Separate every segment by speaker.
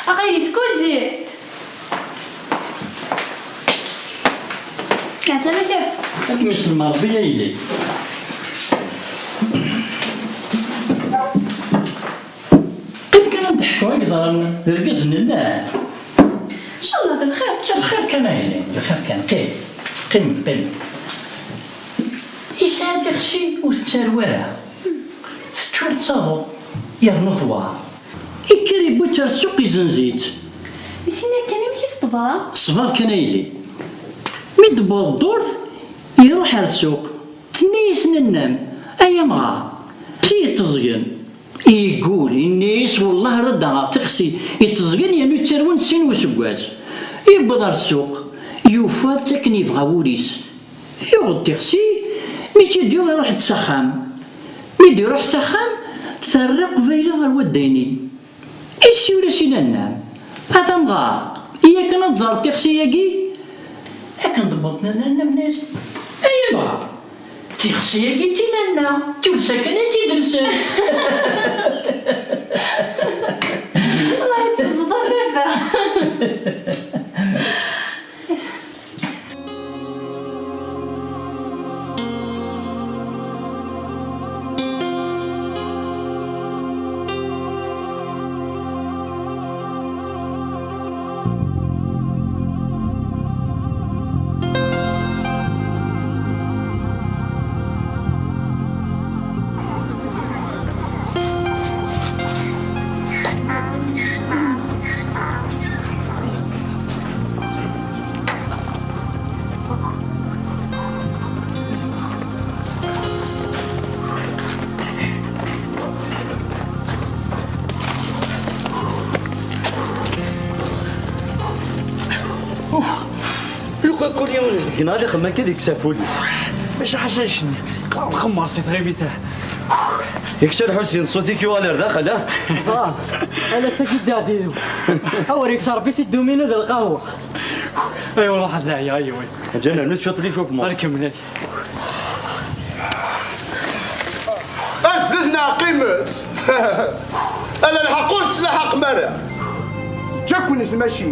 Speaker 1: أقيلي تكوزيت لا سما كيف
Speaker 2: أكيد مش المربية إلي كيف كنا نضحكوا هكذا نرقص لله
Speaker 1: شاء الله الخير.
Speaker 2: الخير كان هنا، الخير كان قيم يسعد يخشي وتتروارع تشور تصابو يرنو ثوار يكري بوتر السوق يزنزيت
Speaker 1: نسينا كان يمشي الصبا
Speaker 2: الصبار كان يلي مي دبر الدورث يروح على السوق تنيس ننام ايا مغار تي تزقن يقول الناس والله رد تخسي يتزقن يعني ترون سين وسكواز يبدا السوق يوفى تكنيف غاوليس يغد تخسي مي تيديو يروح تسخام مي يروح سخام تثرق فيلا غير ودينين ايشي ولا سينا ننام هذا مغار إيا كانت تزار تخسي ياكي هاكن ضبطنا ننام ناس ايا مغار تخسي ياكي تينا تولسا كان تيدرسن
Speaker 1: الله يتصدى فافا.
Speaker 3: لو كان كل يوم نهدقنا هذا خما كذا يكسافولي
Speaker 4: باش حاجه شنو خماصي تغيبيته
Speaker 3: يكشر حسين صوتي كيوالر داخل ها
Speaker 4: صار انا ساكت داديو اوريك صار بيس الدومينو ذا القهوه اي والله واحد لا يا ايوه
Speaker 3: جانا نشوط لي شوف ما
Speaker 4: نكمل
Speaker 5: أسلتنا قيمة أنا الحقوس لحق مرة جاكون ماشي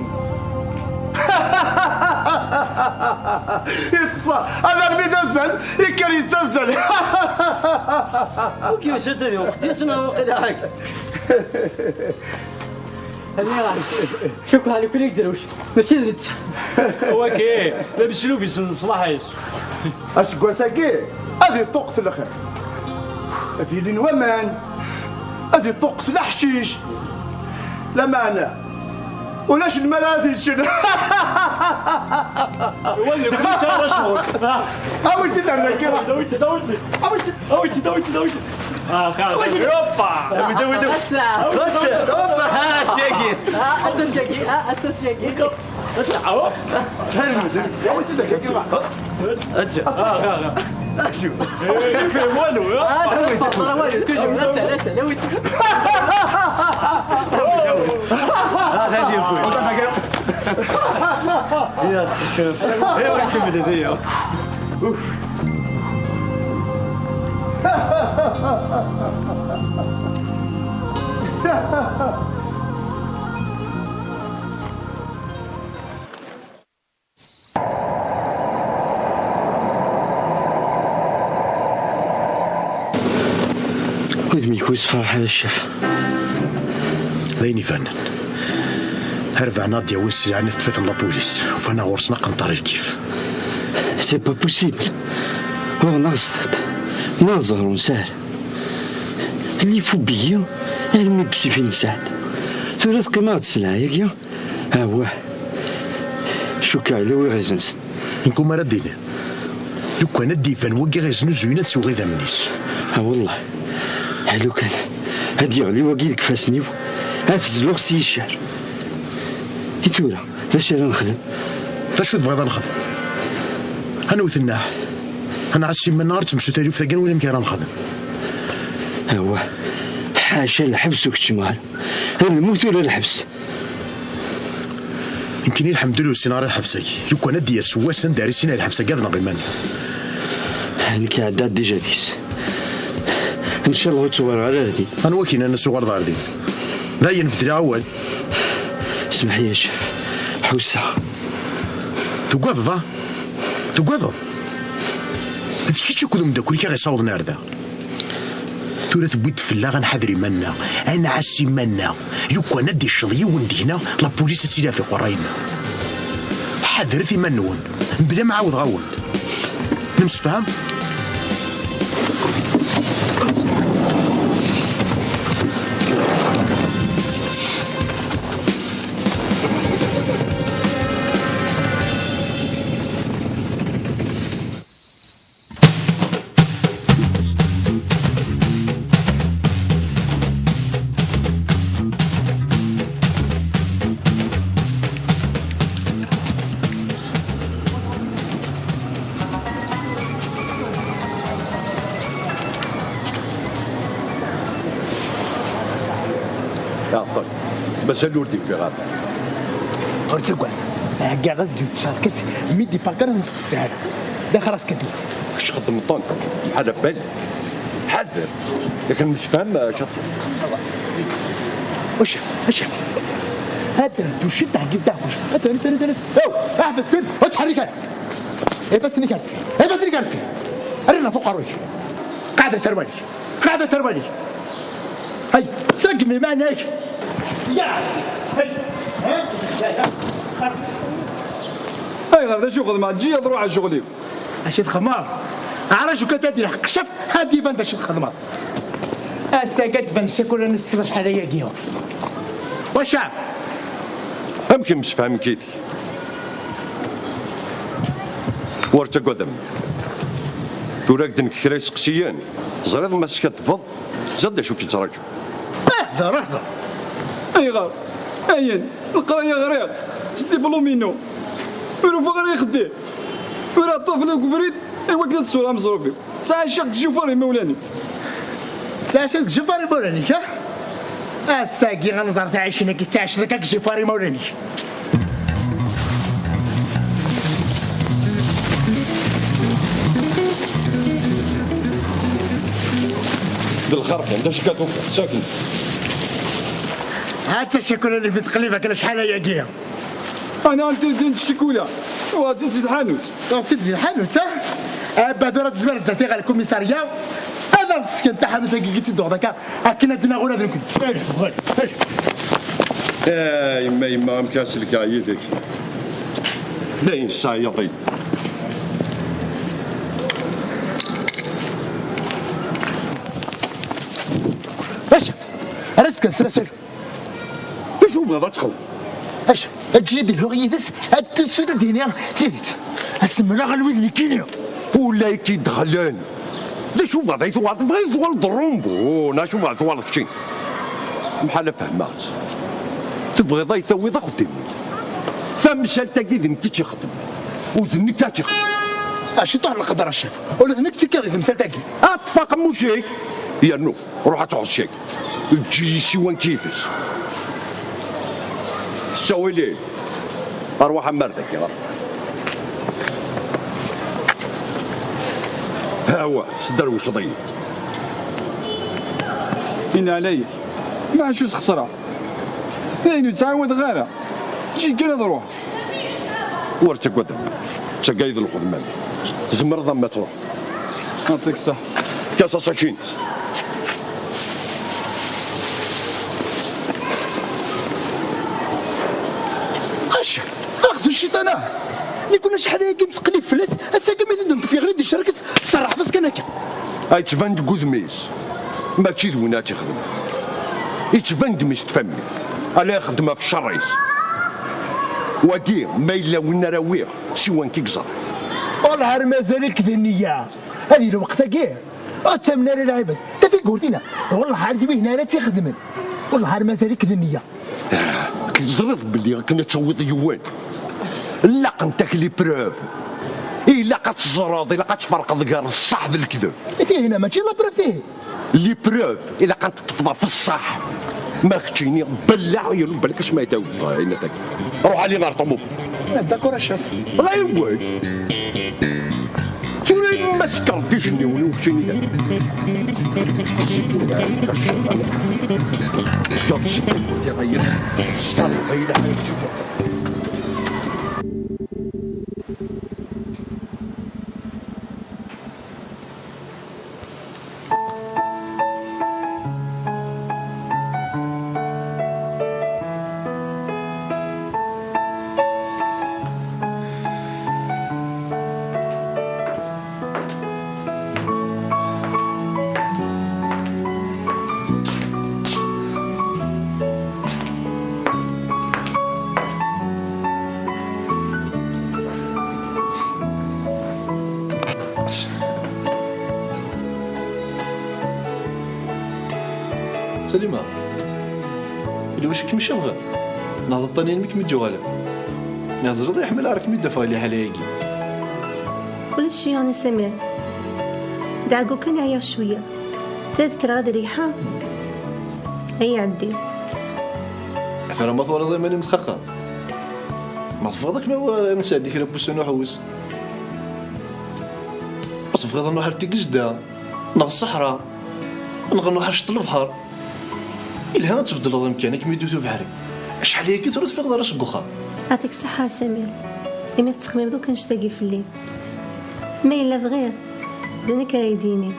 Speaker 5: أنا اللي نزل يكري يتنزل
Speaker 3: وكيف شد لي اختي سنه وقيل حق
Speaker 4: هذه شكرا على كل يقدروش ماشي نتس
Speaker 6: هو كي لابس شنو في صلاح يسوع
Speaker 5: أسقوا ساقي هذه طقس الأخير هذه النوامان هذه طقس الحشيش لا معنى ولاش الملاذ شنو
Speaker 6: ولي كل سنه شغل
Speaker 5: أول شيء درنا كذا
Speaker 6: دويتي
Speaker 5: أول شيء
Speaker 6: خلاص يوبا
Speaker 3: ودو اوبا ها سياقي
Speaker 4: اتسياقي
Speaker 6: اطلع
Speaker 5: أول شيء درنا كذا
Speaker 3: اجا شوف
Speaker 6: فين والو
Speaker 3: هذه يبوي يا اخي ايوا نكمل هذيا
Speaker 7: ودمي كويس فرح على الشيف
Speaker 5: ذيني فنن هرفع نادية ويسي يعني تفتن لابوليس وفانا غورسنا قنطار كيف
Speaker 7: سي با بوسيبل هو نغصت ناظر ونسار اللي فو بيا علمي بسي فين ساعد ثلاث قيمات سلعة ياكيا ها هو شوكا على ويغزنس
Speaker 5: إنكم ردينا لو كان الديفان وقع غيزنو زوينة تسوغي ذا منيس
Speaker 7: ها والله هلو كان هاد يغلي وقيلك فاسنيو هافزلوغ سي الشهر إتولا لاش راه نخدم
Speaker 5: فاش تبغي نخدم أنا وثناح أنا عسي من نهار تمشو تاريو في ثقان ولا مكان نخدم
Speaker 7: ها هو حاشا الحبس وكتشمال الموت ولا الحبس
Speaker 5: يمكن الحمد لله السيناريو الحبسي لو كان ندي السواسا داري سيناريو الحبسي قادنا غيمان
Speaker 7: هانيك عداد ديجا ديس ان شاء الله تصور على هادي
Speaker 5: انا وكين انا صور دار دي ذاين في درا اول
Speaker 7: اسمح يا شيخ حوسه
Speaker 5: تقضى كيش يكونوا مداكل كي غيصاوض ناردا ثورة بويت فلا غنحذري منا انا عسي منا يو كان ندي الشظيه وندينا لا بوليس تيلا في قراينا حذرتي من نون بلا معاود غاود نمسفهم.
Speaker 3: يا طيب بس الوردي في غابة
Speaker 8: ارتقوا هكا غادي تشاركت ميدي فكر انت في السهل داخل راسك كدو
Speaker 3: اش خدم طون بحال بالي حذر لكن مش فاهم شط
Speaker 8: واش هذا دوشد عقيد داكوش ثاني او احبس كد وتحرك انا بسني كانت فيه ارنا فوق روحي قاعده سرباني هاي سقمي معناك يا هاي
Speaker 6: هذا شو خدمة تجي تروح على شغلي
Speaker 8: اشد خمار عرش وكتادي حق شف هادي فانت شد خدمار الساقات فان الشكل نستفاش حاليا كيما واش
Speaker 3: يمكن مش فاهم كيتي ورتا قدم توراك دنك كرا سقسيان زريض ما سكتفض زاد شو كيتراجع
Speaker 8: احذر
Speaker 6: اي غار اين القرايه غريق سدي بلومينو ورو غير يخدي ورا طفل وكفريت ايوا كدا السوره مزروفي ساعه شق جوفاري مولاني
Speaker 8: تعشق جفاري مولاني ها الساقي غنزر تاع عيشنا كي تعش لك جفاري مولاني
Speaker 3: بالخرق انت شكاتو ساكن
Speaker 8: هات الشكل اللي بتقليبك على شحال هي كيا
Speaker 6: انا انت دين الشكوله وتزيد الحانوت
Speaker 8: تسد الحانوت بادرة الزبال زاتي غير الكوميساريا هذا تسكن تاع حانوت كي تدو هذاك كنا دنا غونا ذوك
Speaker 3: يما مكاسلك عيدك داين الصايطي
Speaker 8: اش رزق السلاسل
Speaker 3: شوف هذا تخل
Speaker 8: اش الجليد الهوغي ذس التسود الدنيا تيت اسمنا غلوين كينيا
Speaker 3: ولا كيدخلان لا شوف هذا يطوال بغا يطوال ضرومبو نا شوف هذا يطوال كشين بحال فهمات تبغي ضاي توي ضا خدمني فمشال تاكيد انت تخدم وذنك تخدم
Speaker 8: اش طاح القدر الشيف ولا ذنك تكاد مثال تاكي
Speaker 3: اتفاق موشيك يا نو روح تعوز شيك تجي سوان كيدس سوي لي اروح امرتك يا رب هوا صدر وش ضيق
Speaker 6: إن علي ما شو خسرة لين تعاود غيره جي كذا تروح
Speaker 3: ورتك قدام تقايد الخدمان زمر ما تروح
Speaker 6: يعطيك الصح
Speaker 3: كاسا ساكين
Speaker 8: اش اخذ الشيطانه اللي كنا شحال هيك نتقلب فلاس هسا كما نطفي غير دي شركه صراحه فاس كان هكا
Speaker 3: هاي تفند قدميس ماشي دوينا تخدم يتفند مش تفهمي على خدمه في الشريس وكي ما الا وين راويه سوان كيكزر
Speaker 8: والله مازالك ذي النيه هذه الوقت كاع الثمنه للعباد انت في قولتينا والله عندي به هنا تخدم والله مازالك ذي النيه
Speaker 3: كتزرد باللي كنا تشوض يوان لا قنتك لي بروف الا قتزرد الا قتفرق ذكر الصح ذا الكذب
Speaker 8: انت هنا ماشي لا بروف فيه
Speaker 3: لي بروف الا كانت تفضل في الصح ما كتشيني بلع يلو بالك اش ما يتاوي هنا تاك روح علي نار طموب
Speaker 8: داكور الشيف
Speaker 3: والله يوان تولي ما سكرتيش نيوني وشيني هذا قبل شكل يا غير اشتغل غير حاجه
Speaker 9: سليمة اللي واش كيما شغال نهضر الطنين ميك متجوالة نهضر ضي يحمل عارك مدفع لي حلايقي
Speaker 10: ولا شي يعني سمير دعقو كان يعيا شوية تذكر غاد ريحة هي عدي
Speaker 9: أثر ما ثوالي ماني متخخى ما تفضك ما نسى ديك راه بوسان وحوس تفضل نروح لتيك جدة نغ الصحراء نغ نروح شط البحر إلها ما تفضل هذا مكانك ميدوتو في بحري شحال هي كي ترد في غدار شقوخا
Speaker 10: يعطيك الصحة سمير إما تسخمي بدو كنشتاقي في الليل ما إلا بغير دونك راه يديني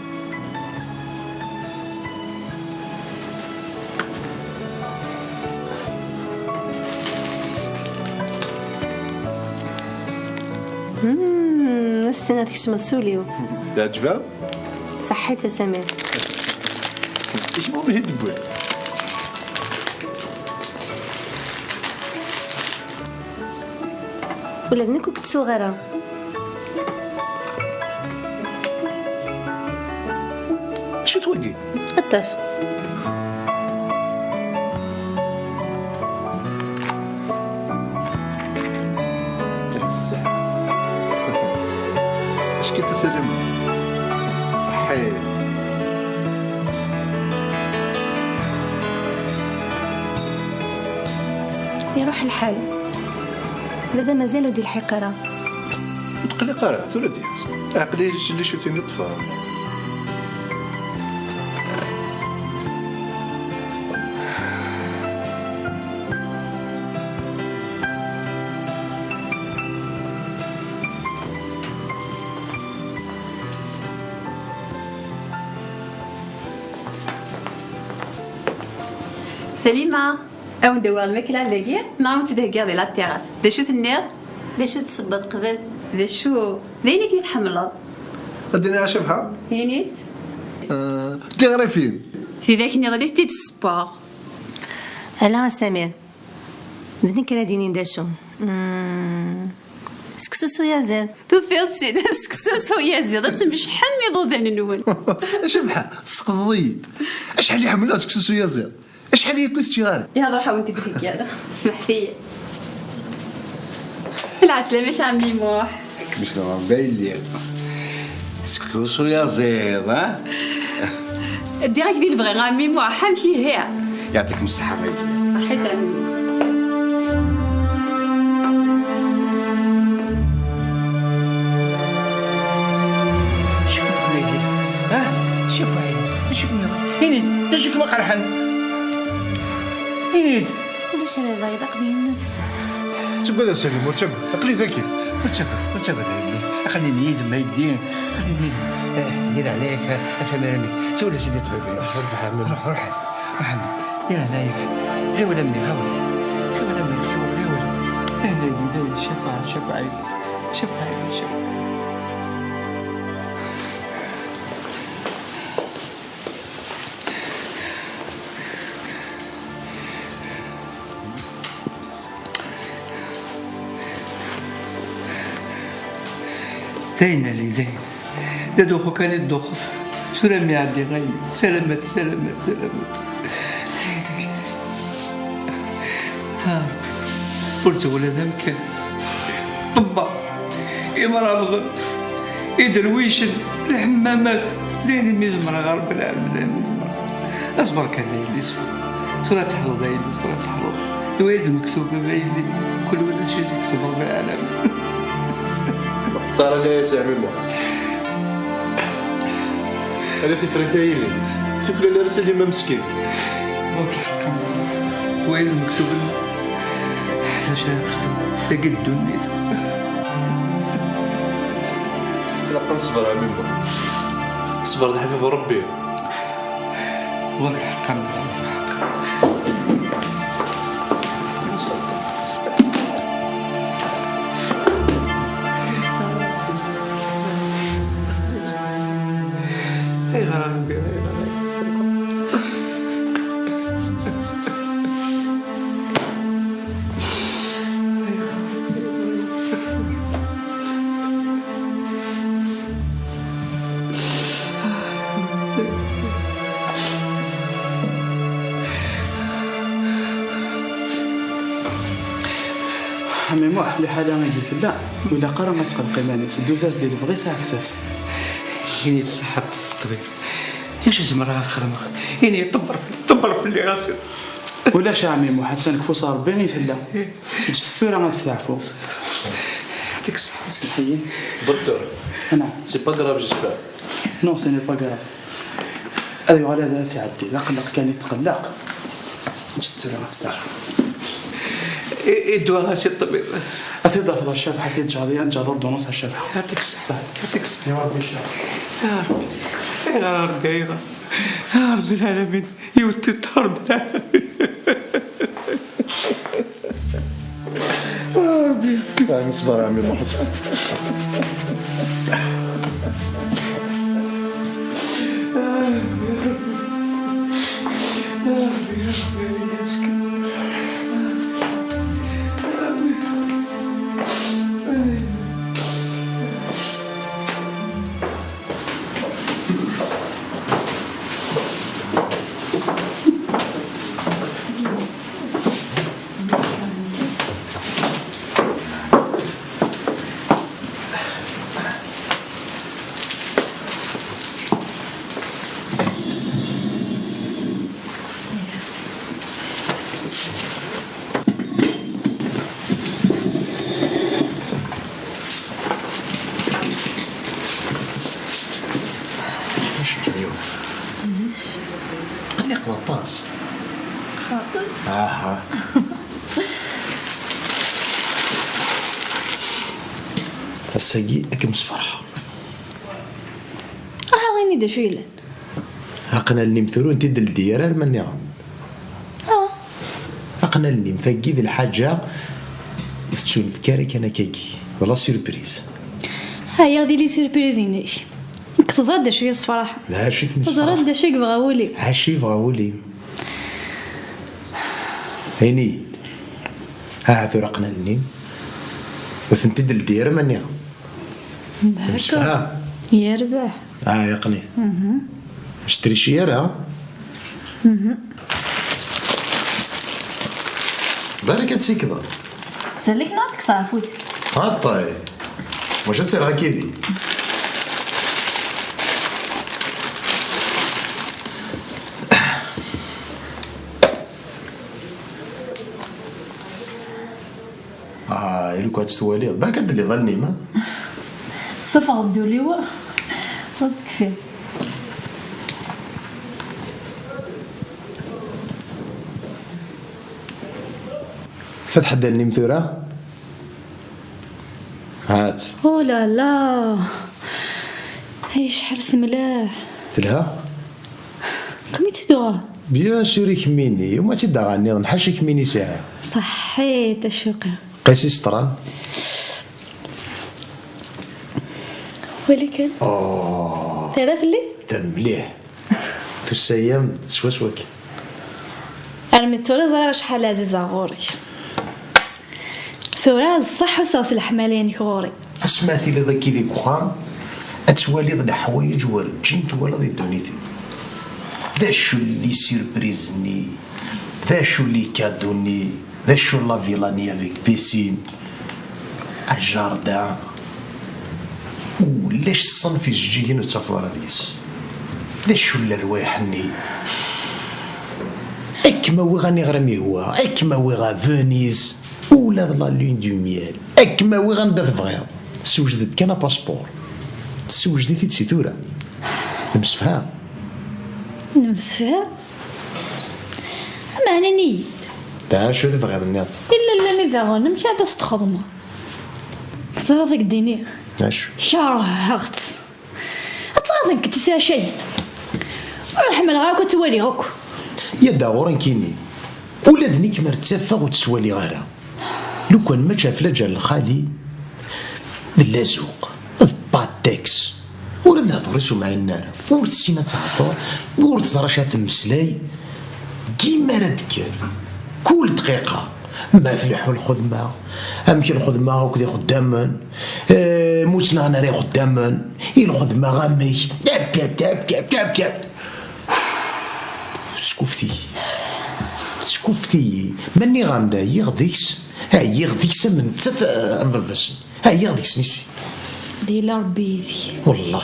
Speaker 10: استنى تكش مسوليو
Speaker 9: يعجبها
Speaker 10: صحيت يا سمير
Speaker 9: ايش مو بهد بوي
Speaker 10: ولا ذنك كنت صغيرة
Speaker 9: شو توقي
Speaker 10: الطف
Speaker 9: اش كي تسلم صحيت
Speaker 10: يروح الحال لذا مازالوا دي الحقرة
Speaker 9: تقلي قرعت ولا دياس عقلي اللي شوفيني طفى
Speaker 1: سليمة أو ندور الماكلة ذاكي نعاود تدهكي ديال التيراس دا شو تنير
Speaker 10: دا شو تصبد قبل
Speaker 1: دا شو ديني كي تحملض
Speaker 9: اديني عشا بحال
Speaker 1: هيني
Speaker 9: تغري فين
Speaker 1: في ذاك النهار اللي تيت السبور
Speaker 10: ألا سمير ذنك راه ديني داشو سكسوسو يا زاد
Speaker 1: توفيض سيد سكسوسو يا زيد تمش حمي ضد النون
Speaker 9: اش بحال تسقضي شحال اللي حملات سكسوسو يا زيد شحال هي كنت غير
Speaker 1: يا هضر حاول تديك هذا اسمح فيا العسلة مش عمي موح
Speaker 11: مش نوع باين لي سكوسو يا زيد ها
Speaker 1: ديريكت ديال البغي غامي موح حمشي هي
Speaker 11: يعطيكم الصحة غير
Speaker 1: حيت راني
Speaker 11: شوف هاي شوف هيني تشوف ما قرحن هيني
Speaker 10: ولاش انا بايضة قضي النفس
Speaker 9: تبقى يا سليم وتبقى عقلي ذكي
Speaker 11: وتبقى ذاكي خليني يد ما يدين خليني يد عليك اسمعني سولي سيدي تبقى روح يا هنايك غير ولا امي غير ولا امي غير ولا شفاعي داينا لي داين لا دوخو كان يدوخف سلام يعدي غايب سلامات ها قلت ولا ذا مكان طبا يا مرابغ يا درويشن الحمامات داين المزمرة غرب العالم المزمرة اصبر كان اللي يصبر صورة تحضر داين صورة تحضر الواد المكتوبة بايدي كل ولد شو يكتب رب العالم
Speaker 9: طار لي سامي مو انا تفرثيلي شوف لي رسل لي ما مسكين
Speaker 11: بوك الحق وين المكتوب لنا حتى شنو نخدم تقد النيت
Speaker 9: لا نصبر على ميمو صبر حبيب ربي
Speaker 11: بوك الحق اي غرام بيه
Speaker 6: أحلى حالة ما قلت لا ولا قرا ما تقلقي ماني سدو تاس ديال بغي ساعة
Speaker 11: يعني الصحة الطبيب ياش زمرة غتخدم يعني طبر في اللي غاسل
Speaker 6: ولا شامي حتى نكفو صار بيني ثلا التصويره ما تستعفو
Speaker 11: يعطيك الصحة
Speaker 6: الحين
Speaker 9: دكتور
Speaker 6: انا
Speaker 9: سي با غراف جيسبر
Speaker 6: نو سي ني با غراف ايوا على هذا سي عدي اذا قلق كان يتقلق التصويره ما تستعفو
Speaker 11: الدواء غاسي الطبيب
Speaker 6: أتبدأ في الشافة حكيت جاضي أنت جادور دونوس الشافة
Speaker 11: يعطيك الصحة يعطيك الصحة
Speaker 6: يا ربي الشافة
Speaker 11: يا ربي يا رب العالمين يوتي رب العالمين
Speaker 9: نصبر عمي محسن قلق وطاس
Speaker 10: خاطر
Speaker 9: ها الساقي اكمس فرحة
Speaker 10: غيني دا شويه لان
Speaker 9: هاقنا اللي مثلو انت دل الديارة المني غام هاقنا اللي مثقي ذي الحاجة تشون فكاري كان كيكي ولا سيربريز
Speaker 10: هيا دي لي سيربريزينيش كتزاد دا شويه صفراحه
Speaker 9: لا شيك مس
Speaker 10: زرد دا شيك بغاولي
Speaker 9: هاشي بغاولي هيني ها ثرقنا النيم وثنت دل الديارة مني غام
Speaker 10: هكا يربح
Speaker 9: يقني اشتري شيارة بارك تسيكضا
Speaker 1: سلك نعطيك صعفوت
Speaker 9: طيب واش تصير هكذي إلو كنت سوالي باك هاد اللي ظلني ما
Speaker 1: صفا غدو لي وا تكفي
Speaker 9: فتح دالني مثورة هات
Speaker 10: او لا لا هي شحال ثملاح
Speaker 9: تلها
Speaker 10: كمي تدوها
Speaker 9: بيان سور يكميني وما تدغاني نحاش يكميني ساعة
Speaker 10: صحيت الشوقي
Speaker 9: قيسي سطران
Speaker 10: ولكن تعرف اللي
Speaker 9: مليح تسايم تسواسواك
Speaker 10: انا متورا زرا شحال عزيزه غوري ثورة الصح وصاص الحمالين غوري
Speaker 9: اسمعتي لي ذاكي ديك وخام اتوالي ذا الحوايج ورجين توالي ذي دونيتي ذا شو اللي سيربريزني ذا شو اللي كادوني ذا شو لا فيلاني افيك بيسين الجاردان ولاش الصنف الجيين وتفضل هذيس ذا شو الروايحني اكما وغاني غرامي هو اكما وغا فينيس ولا لا لون دو ميال اكما وغندا تبغيها سوجدت كان باسبور سوجدتي تسيتورا نمسفها
Speaker 10: اما انا نيت
Speaker 9: تا شو تبغي بالنيط
Speaker 10: الا لا نذا نمشي هذا استخدمه زرا ذاك الدينير
Speaker 9: اش
Speaker 10: شارهت اتغاضن كنت سا شيء الحمل غاك توالي غاك
Speaker 9: يا داورن كيني ولا ذنيك مرتفع وتسوالي غيرها لو كان ما شاف لا جال الخالي باللازوق الباتكس ورد هضرسو مع النار ورد سينا تعطر ورد زراشات تمسلاي كيما راه دكر كل دقيقة ما فلحو الخدمة أمكن الخدمة وكذا خداما موسنا ناري خداما الخدمة غامي تاب تاب تاب تاب تاب تاب سكوفتي ماني غامدا يغديكس هاي غديك سمن تسات انفافاسن هاي غديك سنيسي
Speaker 12: دي لا ربي يدي
Speaker 9: والله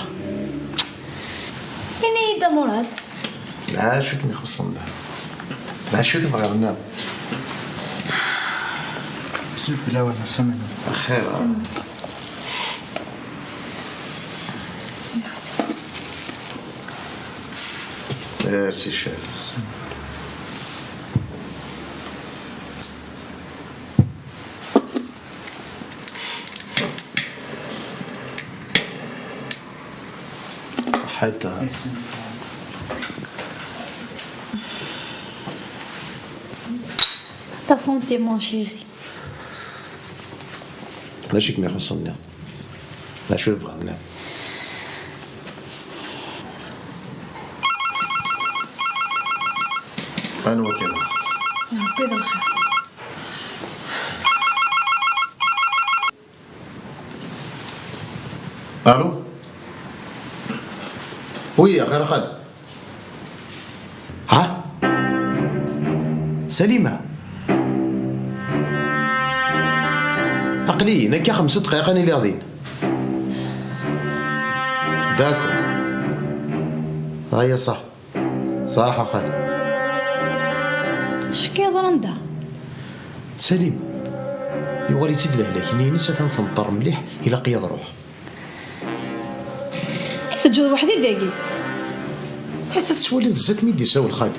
Speaker 12: يعني دا مراد
Speaker 9: لا شو كمي خصنا لا شو تبغى ننام
Speaker 11: زوج بلا ولا سمعنا
Speaker 9: خير ميرسي الشيف صحيتها
Speaker 12: تا سونتي مون شيري
Speaker 9: ماشي كما يخصنا لا شو تبغى ننام أنا وكذا
Speaker 12: ربي يرضى الخير
Speaker 9: الو وي يا خير خال ها سليمة عقلي نكا 5 دقائق أنا اللي غاديين داكو هيا صح صح خال
Speaker 12: اش كيهضر انت
Speaker 9: سليم يوالي تزيد لهلاك ني نسا تنفنطر مليح إلا قياض روح
Speaker 12: تجود وحدي ذاكي
Speaker 9: حتى تولي الزات ميدي ساوي الخالي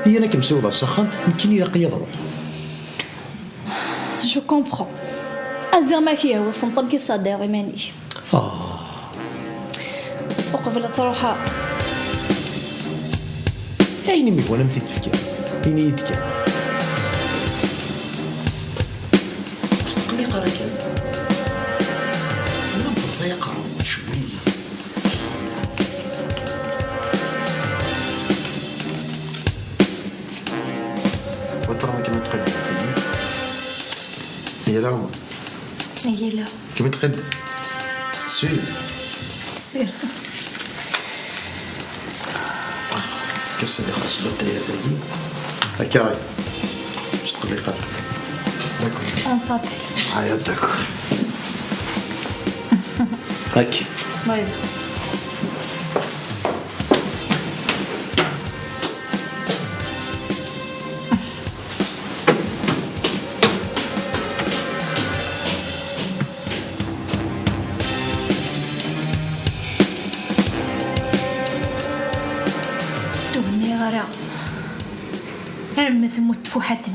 Speaker 9: هي انا كمسوضة السخان يمكن إلا قياض روح
Speaker 12: جو كومبخون ازير ما كي هو سنطم كي صادير مانيش وقبل تروح
Speaker 9: أين مي وانا متي تفكر أين يدك صدقني قرا كان أنا بزيقة شوية وترى كيما تقدم هي لا هما
Speaker 12: هي لا
Speaker 9: كيما تقدم سير
Speaker 12: سير
Speaker 9: كسر لي خاص البطارية ثاني هكا هاي باش تقلي قلب داكور
Speaker 12: انصافي
Speaker 9: هاي داكور هاكي
Speaker 12: باي رمي غرا رمث متفوحتني